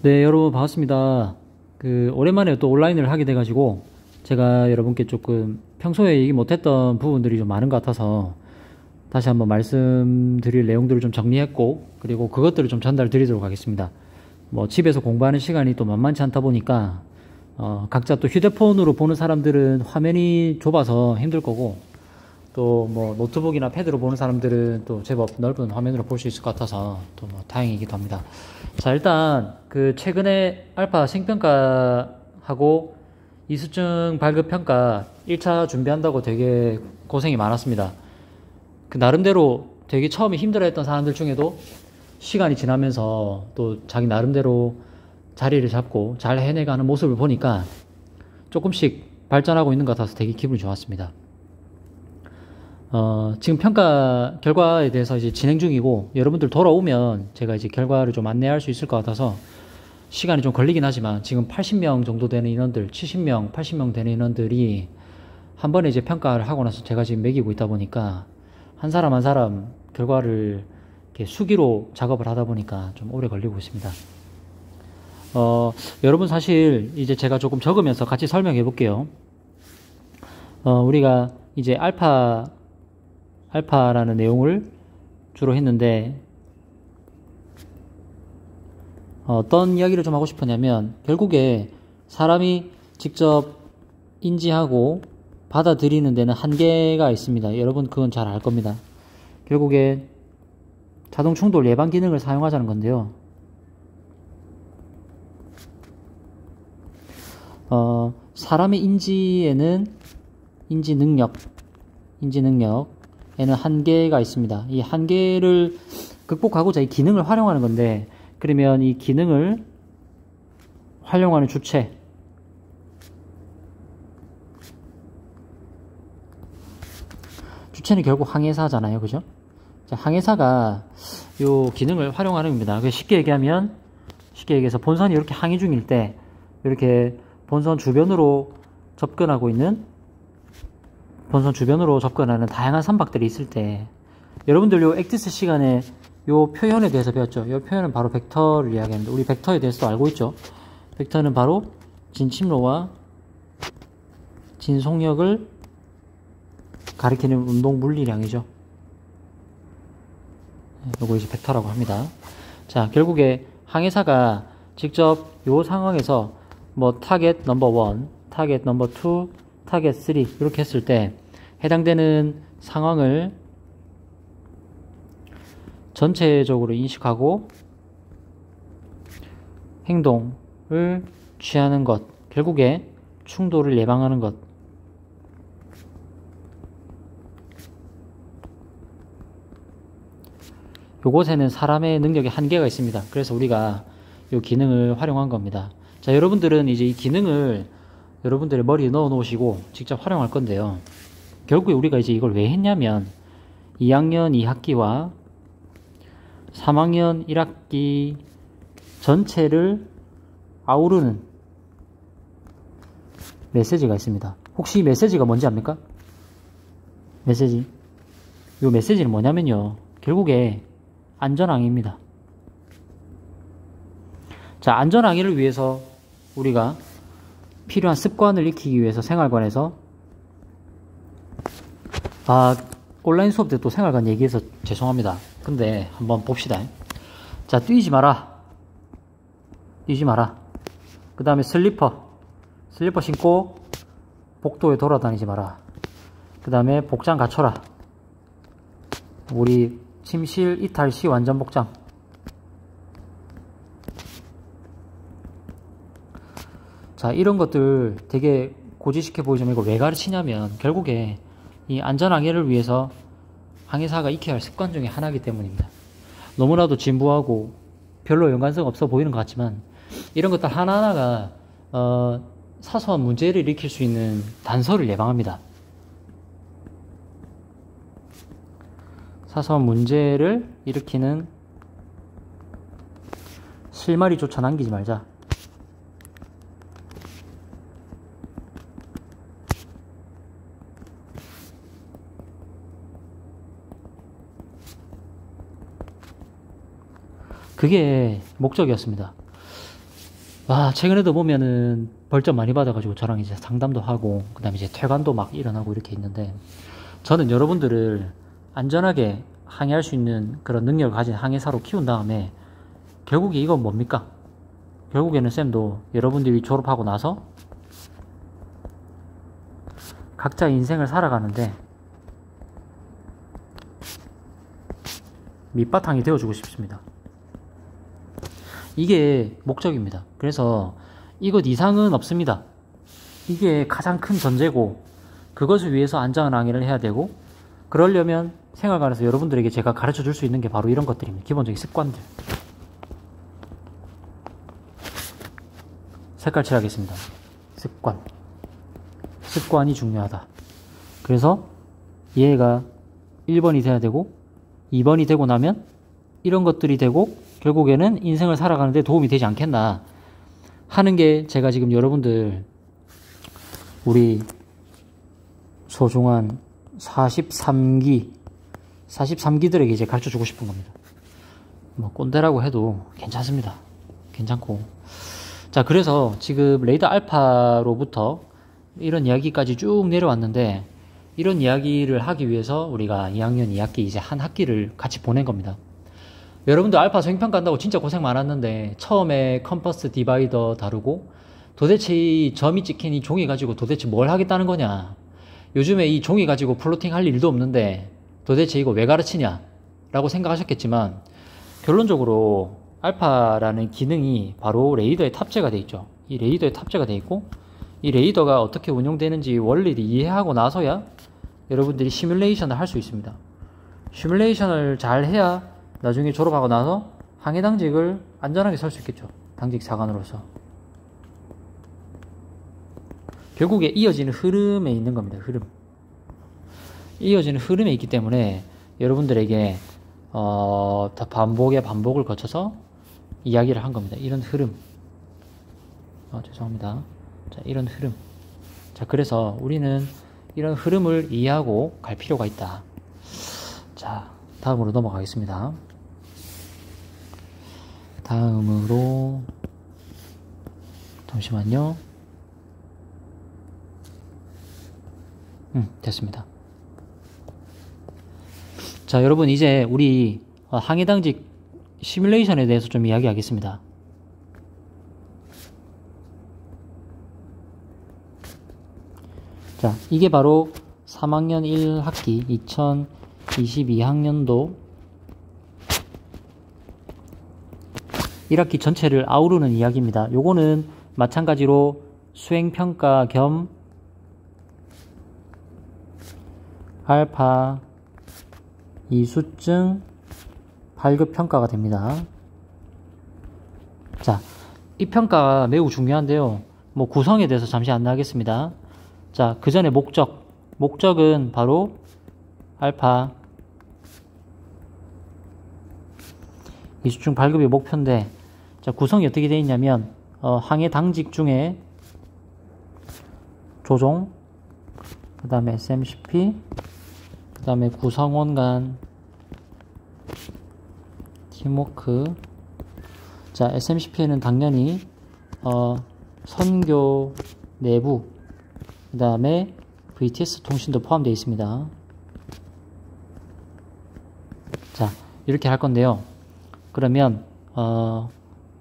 네, 여러분 반갑습니다. 오랜만에 또 온라인을 하게 돼가지고, 제가 여러분께 조금 평소에 얘기 못했던 부분들이 좀 많은 것 같아서, 다시 한번 말씀드릴 내용들을 좀 정리했고, 그리고 그것들을 좀 전달 드리도록 하겠습니다. 뭐, 집에서 공부하는 시간이 또 만만치 않다 보니까, 각자 또 휴대폰으로 보는 사람들은 화면이 좁아서 힘들 거고, 또 뭐 노트북이나 패드로 보는 사람들은 또 제법 넓은 화면으로 볼 수 있을 것 같아서 또 뭐 다행이기도 합니다. 자, 일단 최근에 알파 생평가하고 이수증 발급 평가 1차 준비한다고 되게 고생이 많았습니다. 나름대로 되게 처음에 힘들어했던 사람들 중에도 시간이 지나면서 또 자기 나름대로 자리를 잡고 잘 해내가는 모습을 보니까 조금씩 발전하고 있는 것 같아서 되게 기분이 좋았습니다. 지금 평가 결과에 대해서 이제 진행 중이고, 여러분들 돌아오면 제가 이제 결과를 좀 안내할 수 있을 것 같아서 시간이 좀 걸리긴 하지만, 지금 80명 정도 되는 인원들, 70명, 80명 되는 인원들이 한 번에 이제 평가를 하고 나서 제가 지금 매기고 있다 보니까 한 사람 한 사람 결과를 이렇게 수기로 작업을 하다 보니까 좀 오래 걸리고 있습니다. 여러분 사실 이제 제가 조금 적으면서 같이 설명해 볼게요. 우리가 이제 알파라는 내용을 주로 했는데, 어떤 이야기를 좀 하고 싶었냐면, 결국에 사람이 직접 인지하고 받아들이는 데는 한계가 있습니다. 여러분 그건 잘 알 겁니다. 결국에 자동 충돌 예방 기능을 사용하자는 건데요. 사람의 인지에는 인지 능력에는 한계가 있습니다. 이 한계를 극복하고자 이 기능을 활용하는 건데, 그러면 이 기능을 활용하는 주체는 결국 항해사잖아요. 그죠? 자, 항해사가 요 기능을 활용하는 겁니다. 쉽게 얘기해서 본선이 이렇게 항해 중일 때, 이렇게 본선 주변으로 접근하는 다양한 선박들이 있을 때, 여러분들 요 액티스 시간에 요 표현에 대해서 배웠죠. 요 표현은 바로 벡터를 이야기합니다. 우리 벡터에 대해서도 알고 있죠. 벡터는 바로 진침로와 진속력을 가리키는 운동 물리량이죠. 요거 이제 벡터라고 합니다. 자, 결국에 항해사가 직접 요 상황에서 뭐 타겟 넘버 1, 타겟 넘버 2, 타겟 3 이렇게 했을 때 해당되는 상황을 전체적으로 인식하고 행동을 취하는 것, 결국에 충돌을 예방하는 것. 요것에는 사람의 능력의 한계가 있습니다. 그래서 우리가 이 기능을 활용한 겁니다. 자, 여러분들은 이제 이 기능을 여러분들의 머리에 넣어 놓으시고 직접 활용할 건데요. 결국에 우리가 이제 이걸 왜 했냐면, 2학년 2학기와 3학년 1학기 전체를 아우르는 메시지가 있습니다. 혹시 이 메시지가 뭔지 압니까? 이 메시지는 뭐냐면요, 결국에 안전항해입니다. 자, 안전항해를 위해서 우리가 필요한 습관을 익히기 위해서 생활관에서, 온라인 수업 때 또 생활관 얘기해서 죄송합니다. 근데 한번 봅시다. 자, 뛰지 마라. 그 다음에 슬리퍼 신고 복도에 돌아다니지 마라. 그 다음에 복장 갖춰라. 우리 침실 이탈 시 완전 복장. 자, 이런 것들 되게 고지식해 보이지만 이거 왜 가르치냐면, 결국에 이 안전항해를 위해서 항해사가 익혀야 할 습관 중에 하나이기 때문입니다. 너무나도 진부하고 별로 연관성 없어 보이는 것 같지만, 이런 것들 하나하나가 사소한 문제를 일으킬 수 있는 단서를 예방합니다. 사소한 문제를 일으키는 실마리조차 남기지 말자. 그게 목적이었습니다. 와, 최근에도 보면은 벌점 많이 받아가지고 저랑 이제 상담도 하고, 그 다음에 이제 퇴관도 막 일어나고 이렇게 있는데, 저는 여러분들을 안전하게 항해할 수 있는 그런 능력을 가진 항해사로 키운 다음에, 결국에 이건 뭡니까? 결국에는 쌤도 여러분들이 졸업하고 나서 각자 인생을 살아가는데 밑바탕이 되어주고 싶습니다. 이게 목적입니다. 그래서 이것 이상은 없습니다. 이게 가장 큰 전제고, 그것을 위해서 안전한 항해를 해야 되고, 그러려면 생활관에서 여러분들에게 제가 가르쳐 줄 수 있는 게 바로 이런 것들입니다. 기본적인 습관들. 색깔 칠하겠습니다. 습관. 습관이 중요하다. 그래서 얘가 1번이 돼야 되고, 2번이 되고 나면 이런 것들이 되고, 결국에는 인생을 살아가는 데 도움이 되지 않겠나 하는 게 제가 지금 여러분들, 우리 소중한 43기들에게 이제 가르쳐 주고 싶은 겁니다. 뭐 꼰대라고 해도 괜찮습니다. 괜찮고. 자, 그래서 지금 레이더 알파로부터 이런 이야기까지 쭉 내려왔는데, 이런 이야기를 하기 위해서 우리가 2학년 2학기 이제 한 학기를 같이 보낸 겁니다. 여러분들 알파 수행평가 한다고 진짜 고생 많았는데, 처음에 컴퍼스 디바이더 다루고, 도대체 이 점이 찍힌 이 종이 가지고 도대체 뭘 하겠다는 거냐, 요즘에 이 종이 가지고 플로팅 할 일도 없는데 도대체 이거 왜 가르치냐 라고 생각하셨겠지만, 결론적으로 알파라는 기능이 바로 레이더에 탑재가 돼 있죠. 이 레이더에 탑재가 돼 있고, 이 레이더가 어떻게 운용되는지 원리를 이해하고 나서야 여러분들이 시뮬레이션을 할 수 있습니다. 시뮬레이션을 잘 해야 나중에 졸업하고 나서 항해 당직을 안전하게 설 수 있겠죠. 당직 사관으로서. 결국에 이어지는 흐름에 있는 겁니다. 흐름. 이어지는 흐름에 있기 때문에 여러분들에게 다 반복을 거쳐서 이야기를 한 겁니다. 이런 흐름. 죄송합니다. 자, 이런 흐름. 자, 그래서 우리는 이런 흐름을 이해하고 갈 필요가 있다. 자, 다음으로 넘어가겠습니다. 다음으로, 잠시만요. 됐습니다. 자, 여러분, 이제 우리 항해당직 시뮬레이션에 대해서 좀 이야기하겠습니다. 자, 이게 바로 3학년 1학기 2022학년도 1학기 전체를 아우르는 이야기입니다. 요거는 마찬가지로 수행평가 겸 알파 이수증 발급 평가가 됩니다. 자, 이 평가가 매우 중요한데요. 뭐 구성에 대해서 잠시 안내하겠습니다. 자, 그 전에 목적은 바로 알파 이수증 발급이 목표인데, 자, 구성이 어떻게 되어 있냐면 항해 당직 중에 조종, 그 다음에 SMCP, 그 다음에 구성원 간 팀워크. 자, SMCP에는 당연히 선교 내부, 그 다음에 VTS 통신도 포함되어 있습니다. 자, 이렇게 할 건데요. 그러면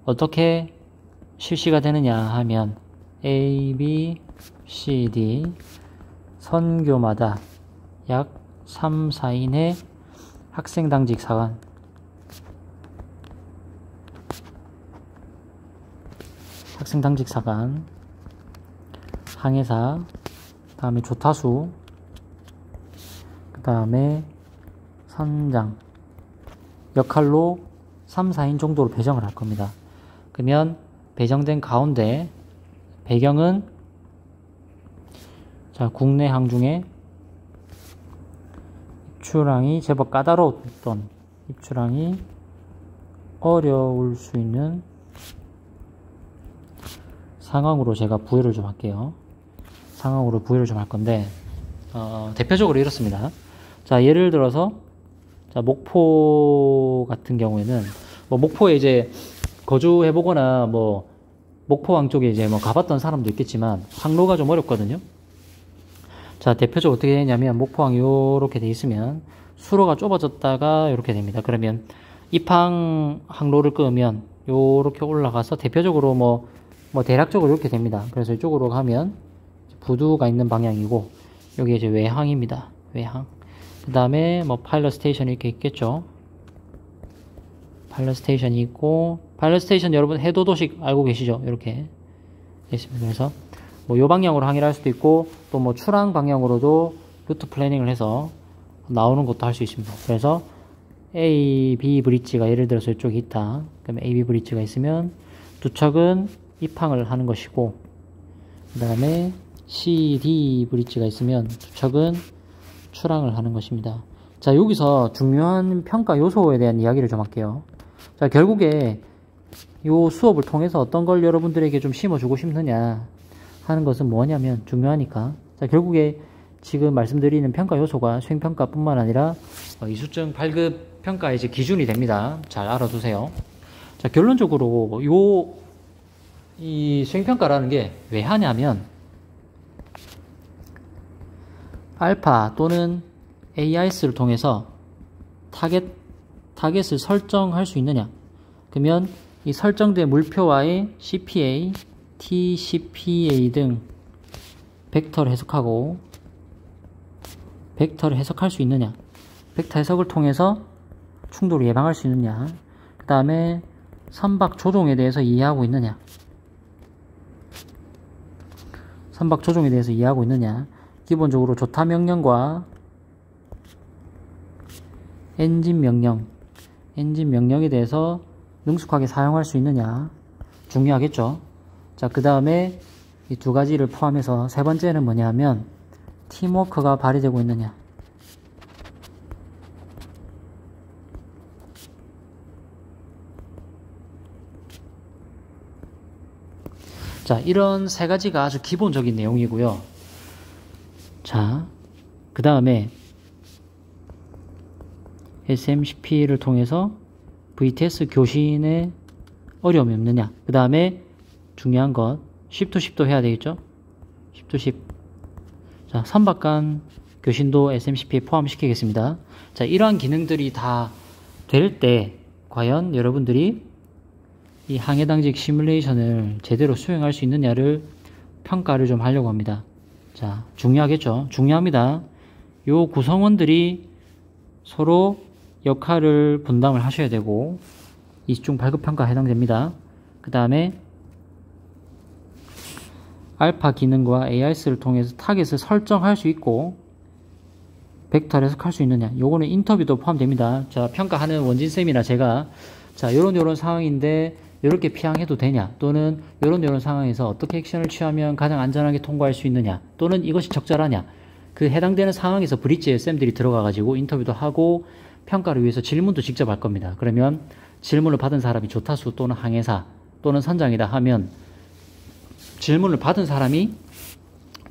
어떻게 실시가 되느냐 하면 A, B, C, D 선교마다 약 3, 4인의 학생 당직 사관, 항해사, 다음에 조타수, 그 다음에 선장 역할로 3, 4인 정도로 배정을 할 겁니다. 그러면 배정된 가운데 배경은, 자, 국내 항 중에 입출항이 제법 까다로웠던, 입출항이 어려울 수 있는 상황으로 제가 부여를 좀 할게요. 상황으로 부여를 좀 할 건데, 대표적으로 이렇습니다. 자, 예를 들어서, 자, 목포 같은 경우에는, 뭐, 목포에 이제 거주해보거나, 뭐, 목포항 쪽에 이제 뭐 가봤던 사람도 있겠지만 항로가 좀 어렵거든요. 자, 대표적으로 어떻게 되냐면 목포항 요렇게 돼 있으면 수로가 좁아졌다가 요렇게 됩니다. 그러면 입항 항로를 끄면 요렇게 올라가서 대표적으로 뭐 대략적으로 이렇게 됩니다. 그래서 이쪽으로 가면 부두가 있는 방향이고 여기 이제 외항입니다. 외항. 그 다음에 뭐 파일럿 스테이션이 이렇게 있겠죠. 파일럿 스테이션이 있고, 파일럿 스테이션 여러분 해도도식 알고 계시죠? 이렇게 있습니다. 그래서 뭐 요 방향으로 항해를 할 수도 있고, 또 뭐 출항 방향으로도 루트 플래닝을 해서 나오는 것도 할 수 있습니다. 그래서 A, B 브릿지가 예를 들어서 이쪽에 있다. 그러면 A, B 브릿지가 있으면 두 척은 입항을 하는 것이고, 그 다음에 C, D 브릿지가 있으면 두 척은 출항을 하는 것입니다. 자, 여기서 중요한 평가 요소에 대한 이야기를 좀 할게요. 자, 결국에 요 수업을 통해서 어떤 걸 여러분들에게 좀 심어주고 싶느냐 하는 것은 뭐냐면 중요하니까. 자, 결국에 지금 말씀드리는 평가 요소가 수행평가뿐만 아니라 이수증 발급 평가의 이제 기준이 됩니다. 잘 알아두세요. 자, 결론적으로 이 수행평가라는 게 왜 하냐면 알파 또는 AIS를 통해서 타겟을 설정할 수 있느냐. 그러면 이 설정된 물표와의 CPA, TCPA 등 벡터를 해석하고 벡터를 해석할 수 있느냐. 벡터 해석을 통해서 충돌을 예방할 수 있느냐. 그 다음에 선박 조종에 대해서 이해하고 있느냐. 선박 조종에 대해서 이해하고 있느냐. 기본적으로 조타 명령과 엔진 명령에 대해서 능숙하게 사용할 수 있느냐. 중요하겠죠. 자, 그 다음에 이 두 가지를 포함해서 세 번째는 뭐냐면 팀워크가 발휘되고 있느냐. 자, 이런 세 가지가 아주 기본적인 내용이고요. 자, 그 다음에 SMCP를 통해서 VTS 교신에 어려움이 없느냐. 그 다음에 중요한 것 쉽도 해야 되겠죠. 쉽. 자, 선박 간 교신도 SMCP에 포함시키겠습니다. 자, 이러한 기능들이 다 될 때 과연 여러분들이 이 항해당직 시뮬레이션을 제대로 수행할 수 있느냐를 평가를 좀 하려고 합니다. 자, 중요하겠죠. 중요합니다. 요 구성원들이 서로 역할을 분담을 하셔야 되고 이중 발급평가에 해당됩니다. 그 다음에 알파 기능과 AIS를 통해서 타겟을 설정할 수 있고 벡터를 해석할 수 있느냐. 요거는 인터뷰도 포함됩니다. 자, 평가하는 원진쌤이나 제가 자, 요런 상황인데 이렇게 피항해도 되냐, 또는 요런 상황에서 어떻게 액션을 취하면 가장 안전하게 통과할 수 있느냐, 또는 이것이 적절하냐, 그 해당되는 상황에서 브릿지에 쌤들이 들어가 가지고 인터뷰도 하고 평가를 위해서 질문도 직접 할 겁니다. 그러면 질문을 받은 사람이 조타수 또는 항해사 또는 선장이다 하면 질문을 받은 사람이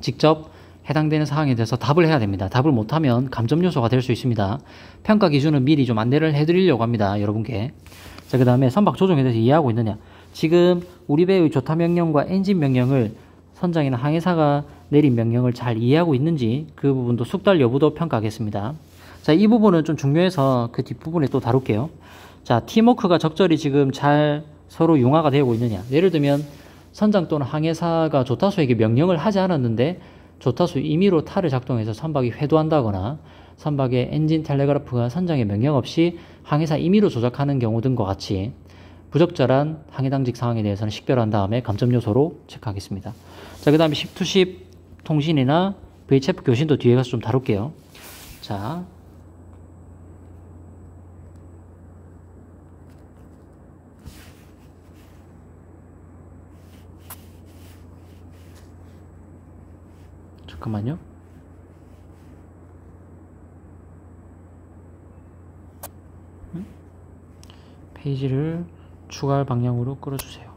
직접 해당되는 사항에 대해서 답을 해야 됩니다. 답을 못하면 감점 요소가 될 수 있습니다. 평가 기준은 미리 좀 안내를 해드리려고 합니다. 여러분께. 자, 그 다음에 선박 조종에 대해서 이해하고 있느냐. 지금 우리 배의 조타 명령과 엔진 명령을 선장이나 항해사가 내린 명령을 잘 이해하고 있는지 그 부분도 숙달 여부도 평가하겠습니다. 자, 이 부분은 좀 중요해서 그 뒷부분에 또 다룰게요. 자, 팀워크가 적절히 지금 잘 서로 융화가 되고 있느냐. 예를 들면 선장 또는 항해사가 조타수에게 명령을 하지 않았는데 조타수 임의로 탈을 작동해서 선박이 회도한다거나 선박의 엔진 텔레그라프가 선장의 명령 없이 항해사 임의로 조작하는 경우 등과 같이 부적절한 항해당직 상황에 대해서는 식별한 다음에 감점 요소로 체크하겠습니다. 자, 그 다음에 10-10 통신이나 VHF 교신도 뒤에 가서 좀 다룰게요. 자, 잠깐만요. 페이지를 추가할 방향으로 끌어주세요.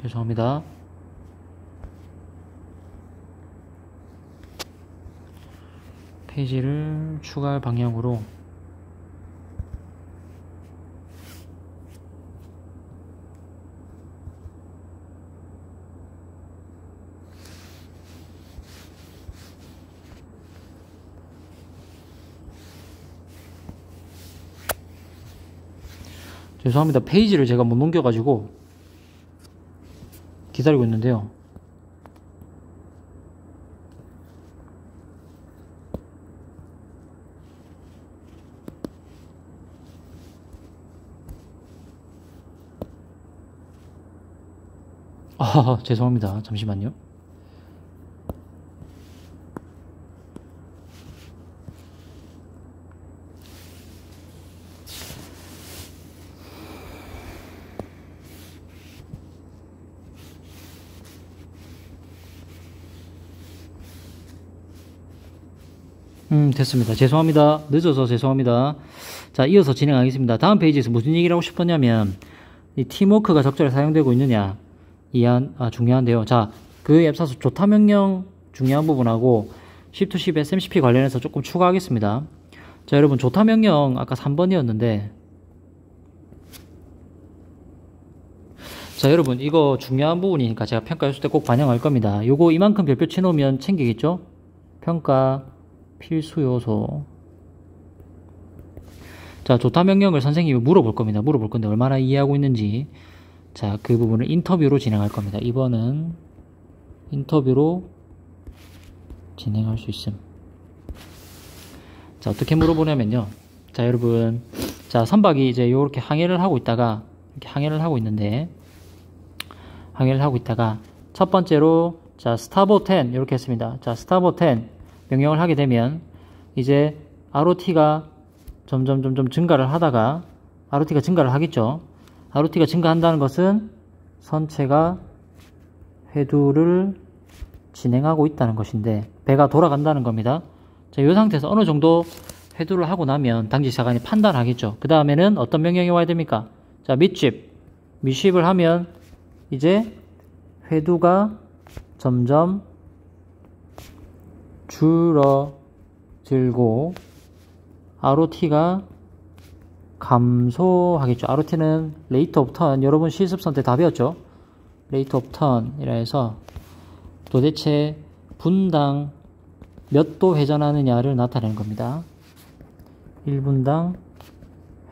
죄송합니다. 페이지를 추가할 방향으로 죄송합니다. 페이지를 제가 못 넘겨가지고 기다리고 있는데요. 죄송합니다. 잠시만요. 됐습니다. 죄송합니다. 늦어서 죄송합니다. 자, 이어서 진행하겠습니다. 다음 페이지에서 무슨 얘기를 하고 싶었냐면, 이 팀워크가 적절히 사용되고 있느냐, 중요한데요. 자, 그 앱사서 조타 명령 중요한 부분하고 Shift10 SMCP 관련해서 조금 추가하겠습니다. 자, 여러분, 조타 명령 아까 3번이었는데, 자, 여러분, 이거 중요한 부분이니까 제가 평가 요소 때 꼭 반영할 겁니다. 요거 이만큼 별표 쳐놓으면 챙기겠죠? 평가 필수 요소. 자, 조타 명령을 선생님이 물어볼 겁니다. 물어볼 건데 얼마나 이해하고 있는지. 자, 그 부분을 인터뷰로 진행할 겁니다. 이번은 인터뷰로 진행할 수 있음. 자, 어떻게 물어보냐면요. 자, 여러분. 자, 선박이 이제 요렇게 항해를 하고 있다가, 이렇게 항해를 하고 있는데, 첫 번째로, 자, 스타보트 10, 이렇게 했습니다. 자, 스타보트 10 명령을 하게 되면, 이제 ROT가 점점 증가를 하다가, ROT가 증가를 하겠죠. ROT가 증가한다는 것은 선체가 회두를 진행하고 있다는 것인데, 배가 돌아간다는 겁니다. 자, 이 상태에서 어느 정도 회두를 하고 나면 당직사관이 판단하겠죠. 그 다음에는 어떤 명령이 와야 됩니까? 자, midship을 하면 이제 회두가 점점 줄어들고 ROT가 감소하겠죠. ROT는 rate of turn, 여러분 실습선 때 다 배웠죠? rate of turn이라 해서 도대체 분당 몇 도 회전하느냐를 나타내는 겁니다. 1분당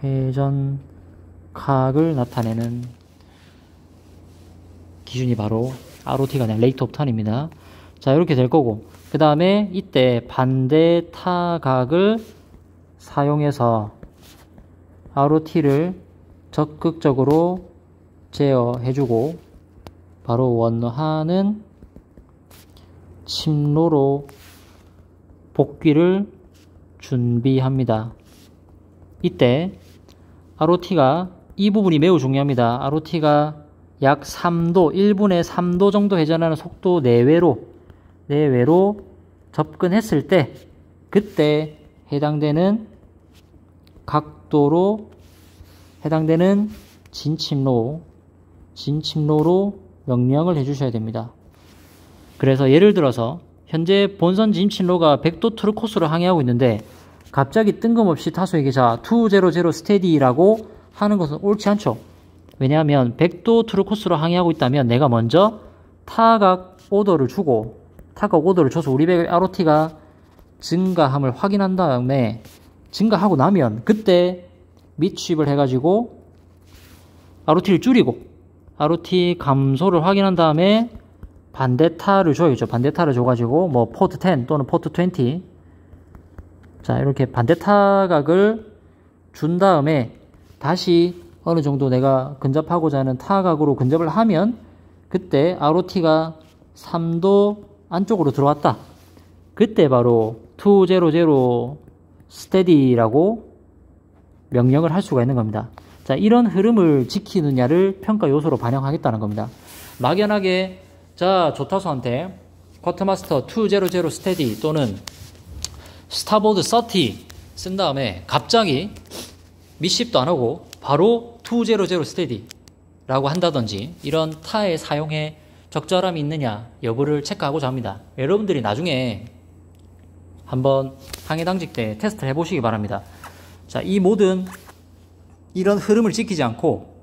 회전각을 나타내는 기준이 바로 ROT가 아니라 rate of turn입니다. 자, 이렇게 될 거고, 그 다음에 이때 반대 타각을 사용해서 ROT를 적극적으로 제어해주고 바로 원하는 침로로 복귀를 준비합니다. 이때 ROT가 이 부분이 매우 중요합니다. ROT가 약 3도, 1분에 3도 정도 회전하는 속도 내외로 접근했을 때 그때 해당되는 각도로 해당되는 진침로로 명령을 해주셔야 됩니다. 그래서 예를 들어서 현재 본선 진침로가 100도 트루 코스로 항해하고 있는데 갑자기 뜬금없이 타수에게 자 200 스테디라고 하는 것은 옳지 않죠. 왜냐하면 100도 트루 코스로 항해하고 있다면 내가 먼저 타각 오더를 줘서 우리 배의 ROT가 증가함을 확인한 다음에 증가하고 나면 그때 midship을 해가지고 ROT를 줄이고 ROT 감소를 확인한 다음에 반대타를 줘야죠. 반대타를 줘가지고 뭐 포트 10 또는 포트 20 자 이렇게 반대타각을 준 다음에 다시 어느 정도 내가 근접하고자 하는 타각으로 근접을 하면 그때 ROT가 3도 안쪽으로 들어왔다. 그때 바로 200 스테디라고 명령을 할 수가 있는 겁니다. 자, 이런 흐름을 지키느냐를 평가 요소로 반영하겠다는 겁니다. 막연하게 자, 조타수한테 쿼터마스터 200 스테디 또는 스타보드 30 쓴 다음에 갑자기 midship도 안 하고 바로 200 스테디 라고 한다든지 이런 타의 사용에 적절함이 있느냐 여부를 체크하고자 합니다. 여러분들이 나중에 한번 항해당직 때 테스트를 해보시기 바랍니다. 자, 이 모든 이런 흐름을 지키지 않고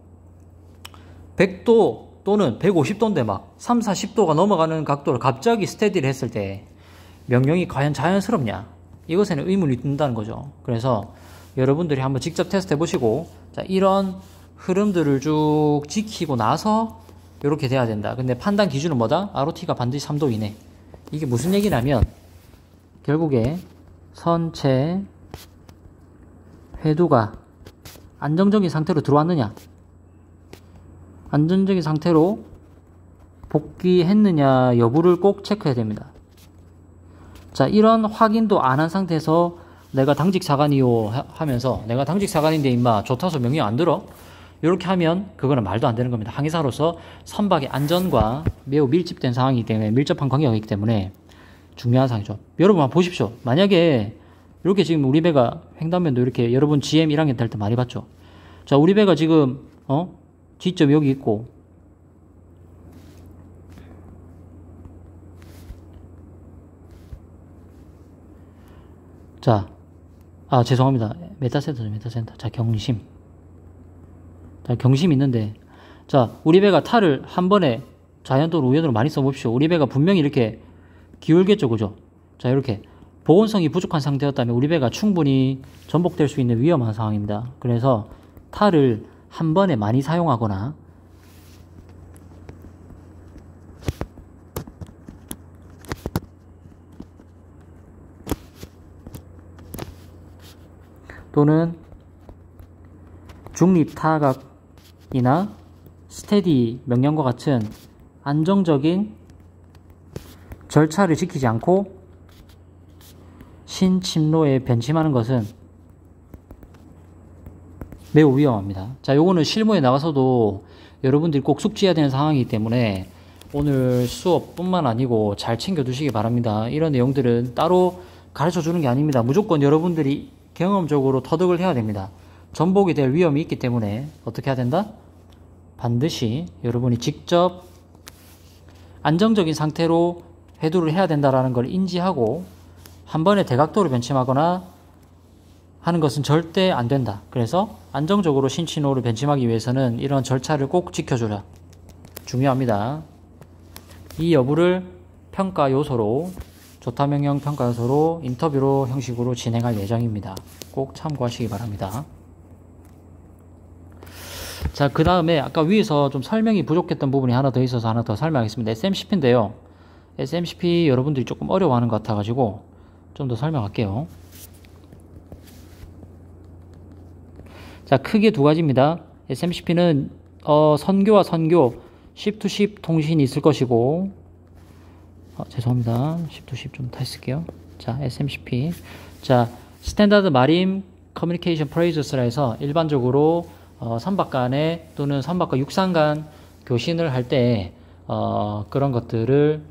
100도 또는 150도인데 막 3, 40도가 넘어가는 각도를 갑자기 스테디를 했을 때 명령이 과연 자연스럽냐 이것에는 의문이 든다는 거죠. 그래서 여러분들이 한번 직접 테스트 해보시고 자, 이런 흐름들을 쭉 지키고 나서 이렇게 돼야 된다. 근데 판단 기준은 뭐다? ROT가 반드시 3도 이내. 이게 무슨 얘기냐면 결국에 선체 회두가 안정적인 상태로 들어왔느냐, 안정적인 상태로 복귀했느냐 여부를 꼭 체크해야 됩니다. 자, 이런 확인도 안 한 상태에서 내가 당직 사관이요 하면서 내가 당직 사관인데 임마 좋다서 명령 안 들어? 이렇게 하면 그거는 말도 안 되는 겁니다. 항해사로서 선박의 안전과 매우 밀집된 상황이기 때문에, 밀접한 관계가 있기 때문에 중요한 상황이죠. 여러분 한번 보십시오. 만약에 이렇게 지금 우리 배가 횡단면도 이렇게 여러분 GM 1학년 탈 때 많이 봤죠. 자, 우리 배가 지금 지점이 여기 있고 자, 죄송합니다. 메타센터. 자, 경심. 자, 경심 있는데, 자, 우리 배가 탈을 한 번에 좌연도로 우연으로 많이 써봅시오. 우리 배가 분명히 이렇게 기울겠죠, 그죠? 자, 이렇게 보온성이 부족한 상태였다면 우리 배가 충분히 전복될 수 있는 위험한 상황입니다. 그래서 탈을 한 번에 많이 사용하거나 또는 중립 타각이나 스테디 명령과 같은 안정적인 절차를 지키지 않고 신침로에 변침하는 것은 매우 위험합니다. 자, 요거는 실무에 나가서도 여러분들이 꼭 숙지해야 되는 상황이기 때문에 오늘 수업뿐만 아니고 잘 챙겨두시기 바랍니다. 이런 내용들은 따로 가르쳐 주는 게 아닙니다. 무조건 여러분들이 경험적으로 터득을 해야 됩니다. 전복이 될 위험이 있기 때문에 어떻게 해야 된다? 반드시 여러분이 직접 안정적인 상태로 회두를 해야 된다는 걸 인지하고 한 번에 대각도로 변침하거나 하는 것은 절대 안 된다. 그래서 안정적으로 신친호를 변침하기 위해서는 이런 절차를 꼭 지켜줘라. 중요합니다. 이 여부를 평가 요소로, 조타 명령 평가 요소로 인터뷰로 형식으로 진행할 예정입니다. 꼭 참고하시기 바랍니다. 자, 그 다음에 아까 위에서 좀 설명이 부족했던 부분이 하나 더 있어서 하나 더 설명하겠습니다. SMCP인데요. SMCP 여러분들이 조금 어려워하는 것 같아가지고 좀 더 설명할게요. 자, 크게 두 가지입니다. SMCP는 선교와 선교, ship-to-ship 통신이 있을 것이고, 죄송합니다. ship-to-ship 좀 다시 쓸게요. 자, SMCP. 자, 스탠다드 마린 커뮤니케이션 프레이저스라 해서 일반적으로 선박 간에 또는 선박과 육상 간 교신을 할 때 그런 것들을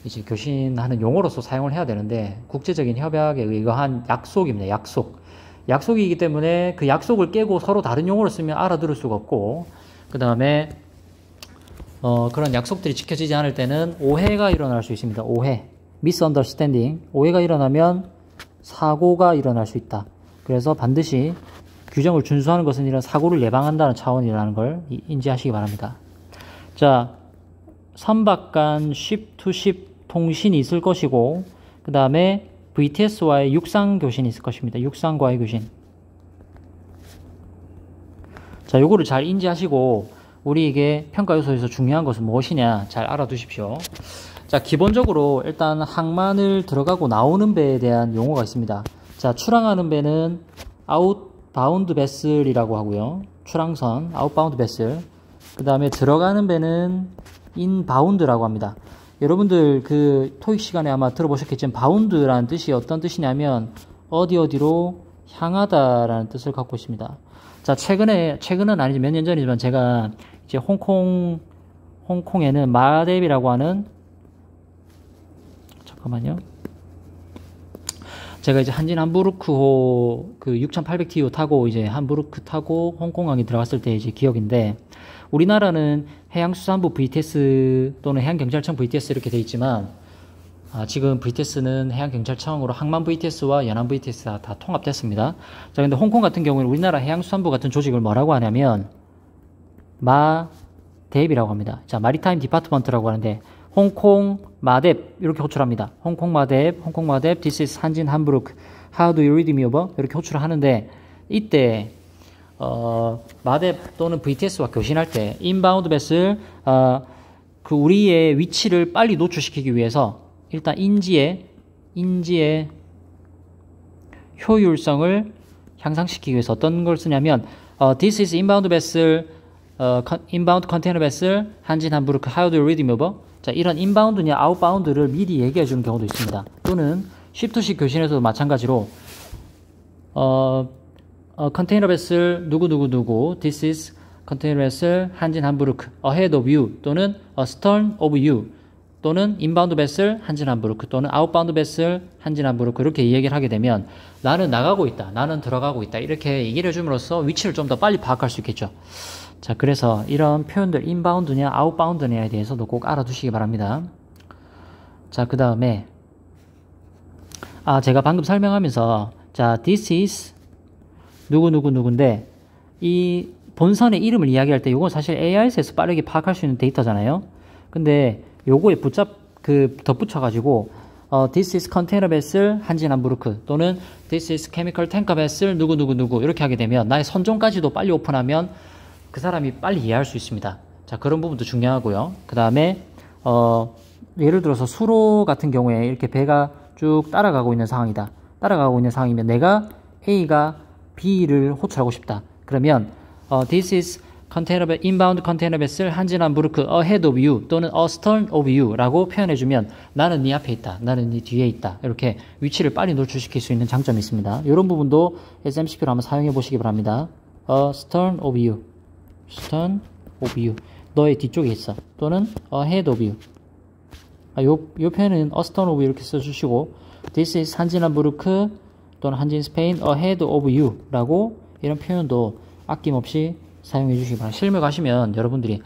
이제 교신하는 용어로서 사용을 해야 되는데, 국제적인 협약에 의거한 약속입니다. 약속이기 때문에 그 약속을 깨고 서로 다른 용어를 쓰면 알아들을 수가 없고, 그 다음에 그런 약속들이 지켜지지 않을 때는 오해가 일어날 수 있습니다. 오해, misunderstanding. 오해가 일어나면 사고가 일어날 수 있다. 그래서 반드시 규정을 준수하는 것은 이런 사고를 예방한다는 차원이라는 걸 인지하시기 바랍니다. 자, 선박 간 ship-to-ship 통신이 있을 것이고, 그 다음에 VTS와의 육상 교신이 있을 것입니다. 육상과의 교신. 자, 요거를 잘 인지하시고 우리에게 평가 요소에서 중요한 것은 무엇이냐 잘 알아두십시오. 자, 기본적으로 일단 항만을 들어가고 나오는 배에 대한 용어가 있습니다. 자, 출항하는 배는 아웃바운드 베슬이라고 하고요. 출항선, 아웃바운드 베슬. 그 다음에 들어가는 배는 인바운드라고 합니다. 여러분들 그 토익 시간에 아마 들어보셨겠지만 바운드라는 뜻이 어떤 뜻이냐면 어디로 향하다라는 뜻을 갖고 있습니다. 자, 최근은 아니지 몇 년 전이지만 제가 이제 홍콩에는 마뎁이라고 하는, 잠깐만요. 제가 이제 한진 함부르크호 그 6800TU 타고 이제 함부르크 타고 홍콩항에 들어갔을 때 이제 기억인데, 우리나라는 해양수산부 VTS 또는 해양경찰청 VTS 이렇게 돼 있지만, 지금 VTS는 해양경찰청으로 항만 VTS와 연안 VTS가 다 통합됐습니다. 자, 근데 홍콩 같은 경우에는 우리나라 해양수산부 같은 조직을 뭐라고 하냐면 마뎁이라고 합니다. 자, 마리타임 디파트먼트라고 하는데 홍콩 마뎁 이렇게 호출합니다. 홍콩 마뎁, This is 한진 함부르크. How do you read me over? 이렇게 호출을 하는데, 이때 마뎃 또는 VTS와 교신할 때 인바운드 뱃을 그 우리의 위치를 빨리 노출시키기 위해서 일단 인지의 효율성을 향상시키기 위해서 어떤 걸 쓰냐면 this is inbound vessel, inbound container vessel, 한진 함부르크, how do you read me over? 자, 이런 인바운드냐 아웃바운드를 미리 얘기해 주는 경우도 있습니다. 또는 시프트식 교신에서도 마찬가지로 컨테이너 베슬 누구누구누구 this is 컨테이너 베슬 한진 함부르크 ahead of you 또는 astern of you 또는 인바운드 베슬 한진 함부르크 또는 아웃바운드 베슬 한진 함부르크 이렇게 얘기를 하게 되면 나는 나가고 있다, 나는 들어가고 있다 이렇게 얘기를 해줌으로써 위치를 좀 더 빨리 파악할 수 있겠죠. 자, 그래서 이런 표현들 인바운드냐 아웃바운드냐에 대해서도 꼭 알아두시기 바랍니다. 자, 그 다음에 제가 방금 설명하면서 자, this is 누구인데 이 본선의 이름을 이야기할 때 이건 사실 AIS에서 빠르게 파악할 수 있는 데이터잖아요. 근데 요거에 덧붙여가지고 this is container vessel 한진 함부르크 또는 this is chemical tanker vessel 누구 이렇게 하게 되면 나의 선종까지도 빨리 오픈하면 그 사람이 빨리 이해할 수 있습니다. 자, 그런 부분도 중요하고요. 그 다음에 예를 들어서 수로 같은 경우에 이렇게 배가 쭉 따라가고 있는 상황이다. 따라가고 있는 상황이면 내가 A가 B를 호출하고 싶다. 그러면 this is container, inbound container vessel 한진 함부르크 ahead of you 또는 astern of you 라고 표현해주면 나는 네 앞에 있다. 나는 네 뒤에 있다. 이렇게 위치를 빨리 노출시킬 수 있는 장점이 있습니다. 이런 부분도 SMCP로 한번 사용해 보시기 바랍니다. astern of you, astern of you. 너의 뒤쪽에 있어. 또는 ahead of you. 요 표현은 astern of you 이렇게 써주시고 this is 한진 함부르크 또는 한진 스페인 ahead of you 라고 이런 표현도 아낌없이 사용해 주시기 바랍니다. 실무 가시면 여러분들이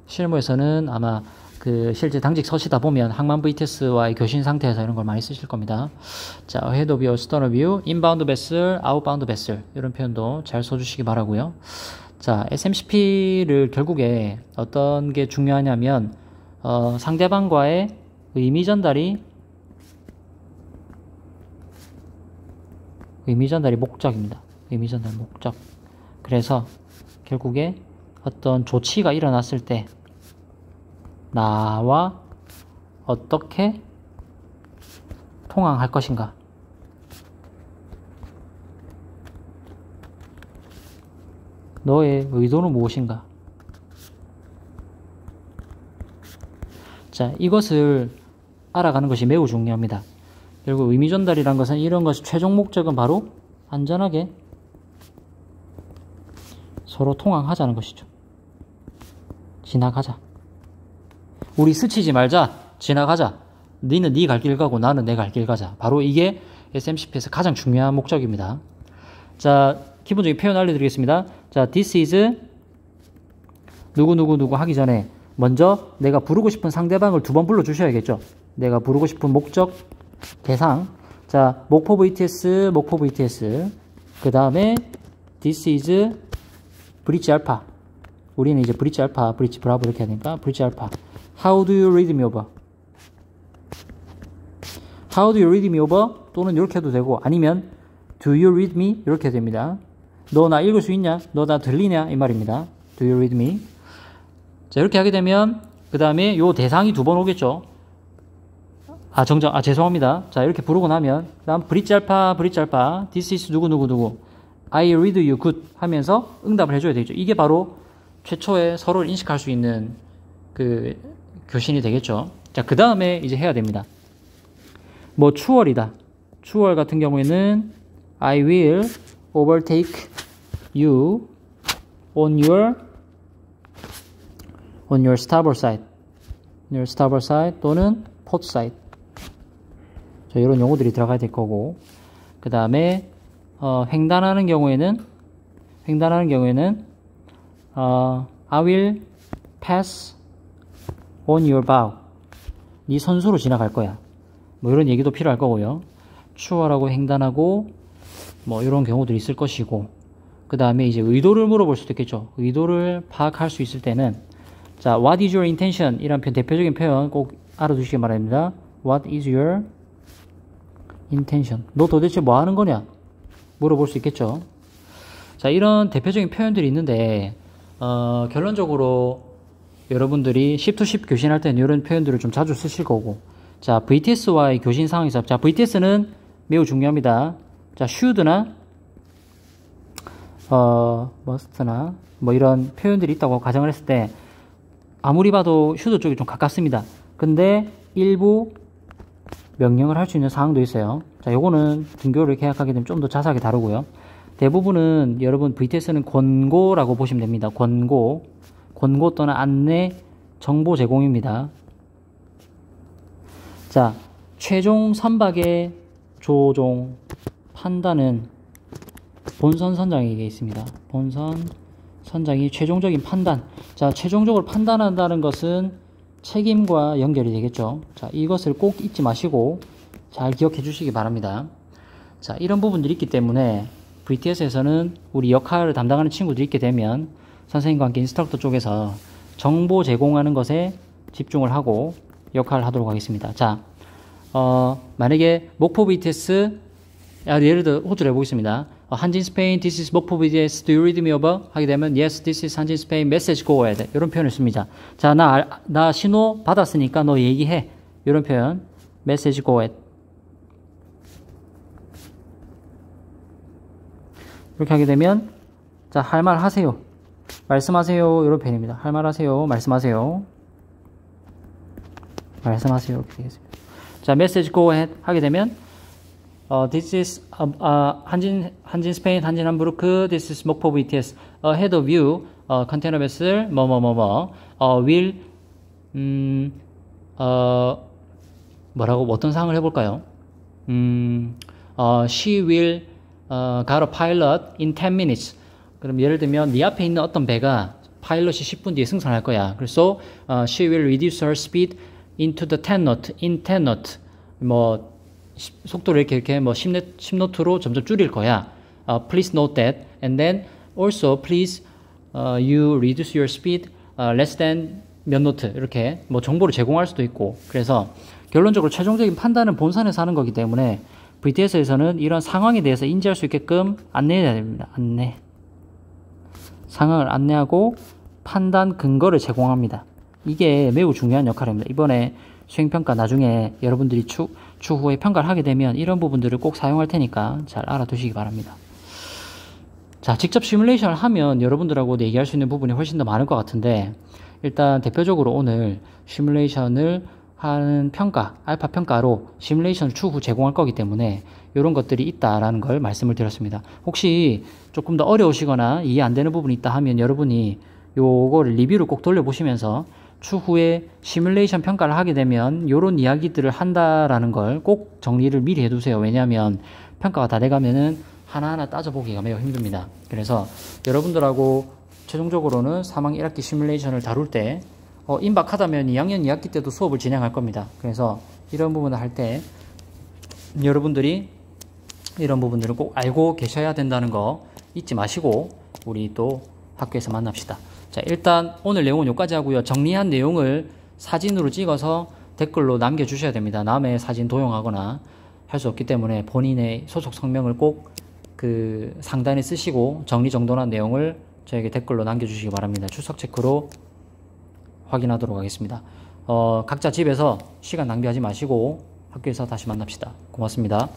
실무에서는 아마 그 실제 당직 서시다 보면 항만 VTS와의 교신 상태에서 이런 걸 많이 쓰실 겁니다. 자, ahead of you, astern of you, inbound vessel, outbound vessel 이런 표현도 잘 써주시기 바라고요. 자, SMCP를 결국에 어떤 게 중요하냐면 상대방과의 의미 전달이 목적입니다. 의미 전달 목적. 그래서 결국에 어떤 조치가 일어났을 때 나와 어떻게 통항할 것인가. 너의 의도는 무엇인가. 자, 이것을 알아가는 것이 매우 중요합니다. 결국 의미 전달이란 것은 이런 것의 최종 목적은 바로 안전하게 서로 통항하자는 것이죠. 지나가자. 우리 스치지 말자. 지나가자. 너는 네 갈 길 가고 나는 내 갈 길 가자. 바로 이게 SMCP에서 가장 중요한 목적입니다. 자, 기본적인 표현 알려드리겠습니다. 자, this is 누구 하기 전에 먼저 내가 부르고 싶은 상대방을 두 번 불러주셔야겠죠. 내가 부르고 싶은 목적, 대상. 자, 목포 VTS. 그 다음에 this is 브릿지 알파. 우리는 이제 브릿지 알파, 브릿지 브라보 이렇게 해야 되니까 브릿지 알파. How do you read me over? How do you read me over? 또는 이렇게 해도 되고 아니면 Do you read me? 이렇게 해도 됩니다. 너 나 읽을 수 있냐? 너 나 들리냐? 이 말입니다. Do you read me? 자, 이렇게 하게 되면 그 다음에 요 대상이 두 번 오겠죠. 죄송합니다. 자, 이렇게 부르고 나면 그 다음 브릿지 알파 This is 누구 I read you good 하면서 응답을 해줘야 되겠죠. 이게 바로 최초의 서로를 인식할 수 있는 그 교신이 되겠죠. 자, 그 다음에 이제 해야 됩니다. 뭐 추월이다. 추월 같은 경우에는 I will overtake you on your starboard side 또는 port side. 자, 이런 용어들이 들어가야 될 거고 그 다음에 횡단하는 경우에는 I will pass on your bow. 네 선수로 지나갈 거야. 뭐 이런 얘기도 필요할 거고요. 추월하고 횡단하고 뭐 이런 경우들이 있을 것이고 그 다음에 이제 의도를 물어볼 수도 있겠죠. 의도를 파악할 수 있을 때는 자, what is your intention? 이란 대표적인 표현 꼭 알아두시기 바랍니다. What is your intention? 너 도대체 뭐 하는 거냐? 물어볼 수 있겠죠. 자, 이런 대표적인 표현들이 있는데, 결론적으로 여러분들이 10to10 교신할 때는 이런 표현들을 좀 자주 쓰실 거고, 자, VTS와의 교신 상황에서, 자, VTS는 매우 중요합니다. 자, should나, must나, 뭐 이런 표현들이 있다고 가정을 했을 때, 아무리 봐도 should 쪽이 좀 가깝습니다. 근데 일부 명령을 할 수 있는 사항도 있어요. 자, 요거는 등교를 계약하게 되면 좀 더 자세하게 다루고요. 대부분은 여러분 VTS는 권고라고 보시면 됩니다. 권고 또는 안내, 정보 제공입니다. 자, 최종 선박의 조종, 판단은 본선 선장에게 있습니다. 본선 선장이 최종적인 판단. 자, 최종적으로 판단한다는 것은 책임과 연결이 되겠죠. 자, 이것을 꼭 잊지 마시고 잘 기억해 주시기 바랍니다. 자, 이런 부분들이 있기 때문에 VTS에서는 우리 역할을 담당하는 친구들이 있게 되면 선생님과 함께 인스트럭터 쪽에서 정보 제공하는 것에 집중을 하고 역할을 하도록 하겠습니다. 자, 만약에 목포 VTS, 예를 들어 호주를 해보겠습니다. 한진 스페인, this is 목포 VTS, do you read me over? 하게 되면 yes, this is 한진 스페인, message go ahead. 이런 표현을 씁니다. 자, 나 신호 받았으니까 너 얘기해. 이런 표현, message go ahead. 이렇게 하게 되면, 자, 할 말 하세요. 말씀하세요. 이런 표현입니다. 할 말 하세요. 말씀하세요. 말씀하세요. 이렇게 되겠습니다. 자, message go ahead 하게 되면, this is, 한진 스페인, 한진 함부르크, this is 목포 VTS, ahead of you, 컨테이너 베슬, will, 뭐라고, 어떤 상황을 해볼까요? she will, got a pilot in 10 minutes. 그럼 예를 들면, 네 앞에 있는 어떤 배가 파일럿이 10분 뒤에 승선할 거야. 그래서, she will reduce her speed into the 10 knot, in 10 knot. 뭐, 속도를 이렇게 뭐 10노트로 점점 줄일 거야. Please note that. And then also please you reduce your speed less than 몇 노트. 이렇게 뭐 정보를 제공할 수도 있고. 그래서 결론적으로 최종적인 판단은 본선에서 하는 거기 때문에 VTS에서는 이런 상황에 대해서 인지할 수 있게끔 안내해야 됩니다. 안내. 상황을 안내하고 판단 근거를 제공합니다. 이게 매우 중요한 역할입니다. 이번에 수행평가 나중에 여러분들이 추후에 평가를 하게 되면 이런 부분들을 꼭 사용할 테니까 잘 알아두시기 바랍니다. 자, 직접 시뮬레이션을 하면 여러분들하고 얘기할 수 있는 부분이 훨씬 더 많을 것 같은데, 일단 대표적으로 오늘 시뮬레이션을 하는 평가, 알파 평가로 시뮬레이션을 추후 제공할 거기 때문에 이런 것들이 있다라는 걸 말씀을 드렸습니다. 혹시 조금 더 어려우시거나 이해 안 되는 부분이 있다 하면 여러분이 요거를 리뷰를 꼭 돌려보시면서 추후에 시뮬레이션 평가를 하게 되면 이런 이야기들을 한다라는 걸 꼭 정리를 미리 해두세요. 왜냐하면 평가가 다 돼가면은 하나하나 따져보기가 매우 힘듭니다. 그래서 여러분들하고 최종적으로는 3학년 1학기 시뮬레이션을 다룰 때 임박하다면 2학년 2학기 때도 수업을 진행할 겁니다. 그래서 이런 부분을 할 때 여러분들이 이런 부분들을 꼭 알고 계셔야 된다는 거 잊지 마시고 우리 또 학교에서 만납시다. 자, 일단 오늘 내용은 여기까지 하고요. 정리한 내용을 사진으로 찍어서 댓글로 남겨주셔야 됩니다. 남의 사진 도용하거나 할 수 없기 때문에 본인의 소속 성명을 꼭 그 상단에 쓰시고 정리정돈한 내용을 저에게 댓글로 남겨주시기 바랍니다. 출석 체크로 확인하도록 하겠습니다. 각자 집에서 시간 낭비하지 마시고 학교에서 다시 만납시다. 고맙습니다.